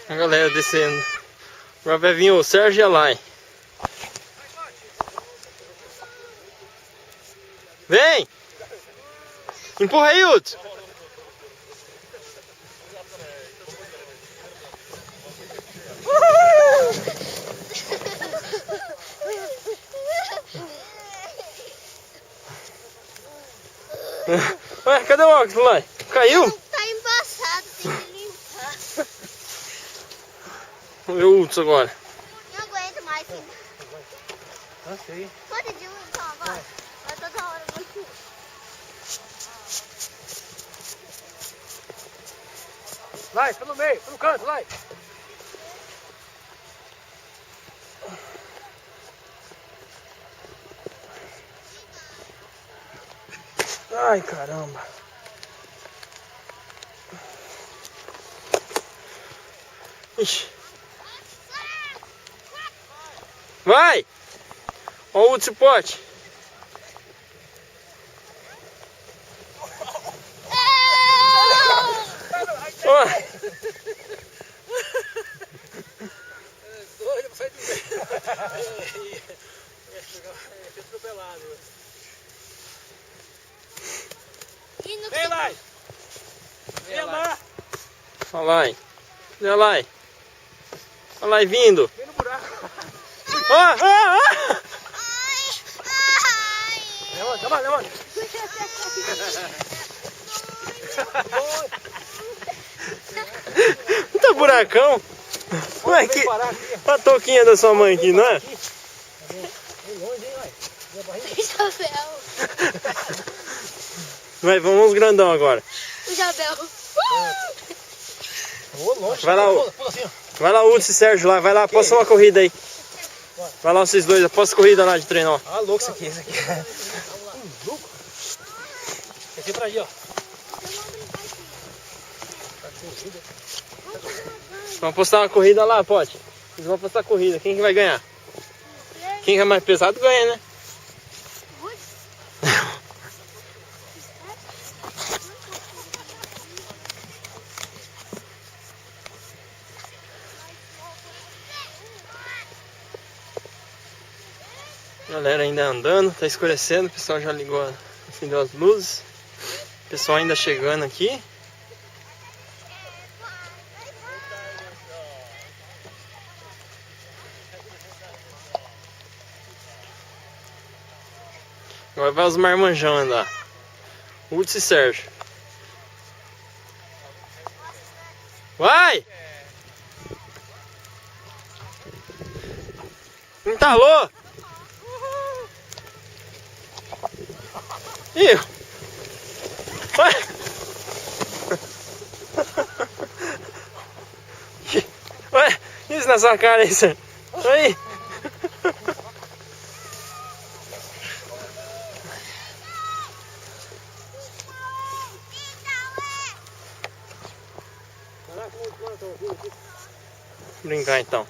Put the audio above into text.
A galera descendo. Agora vai vir o Sérgio e a Lai. Vem! Empurra aí, Hudson! Ué, cadê o óculos, Lai? Caiu? Tá embaçado, tem que limpar. Vamos ver o Hudson agora. Não aguento mais. Ah, sei. Pode de um, então, agora. Vai toda hora muito. Vai, fica no meio, fica no canto, vai. Ai, caramba. Ixi. Vai! Olha o Hudson Pote. Ó. Doido pra sair do meio. Ia atropelado. Vem lá! Vem lá! Olha lá, hein? Olha lá, hein? Olha lá, vindo. Vem no buraco. Ó, ó, ó! Levanta, levanta. Puta buracão. Ué, que... a touquinha da sua mãe aqui, não é? Vem longe, hein, vai. Isabel. Vai, vamos uns grandão agora. Isabel. Longe. Vai lá, pula assim, ó. vai lá, Hudson e Sérgio lá. Vai lá, aposta uma corrida aí. Vai lá, vocês dois, aposta corrida lá de treino, ó. Ah, louco isso aqui, louco. Esse pra ali, ó. Vamos apostar uma corrida lá, Pote. Vocês vão apostar corrida. Quem que vai ganhar? Quem é mais pesado ganha, né? Galera ainda andando, tá escurecendo, o pessoal já ligou, acendeu as luzes. O pessoal ainda chegando aqui. Agora vai os marmanjão andar. Hudson e Sérgio. Vai! Entalou! Ih! Vai! Ué, isso na sua cara aí, Sérgio. Aí! Brincar então.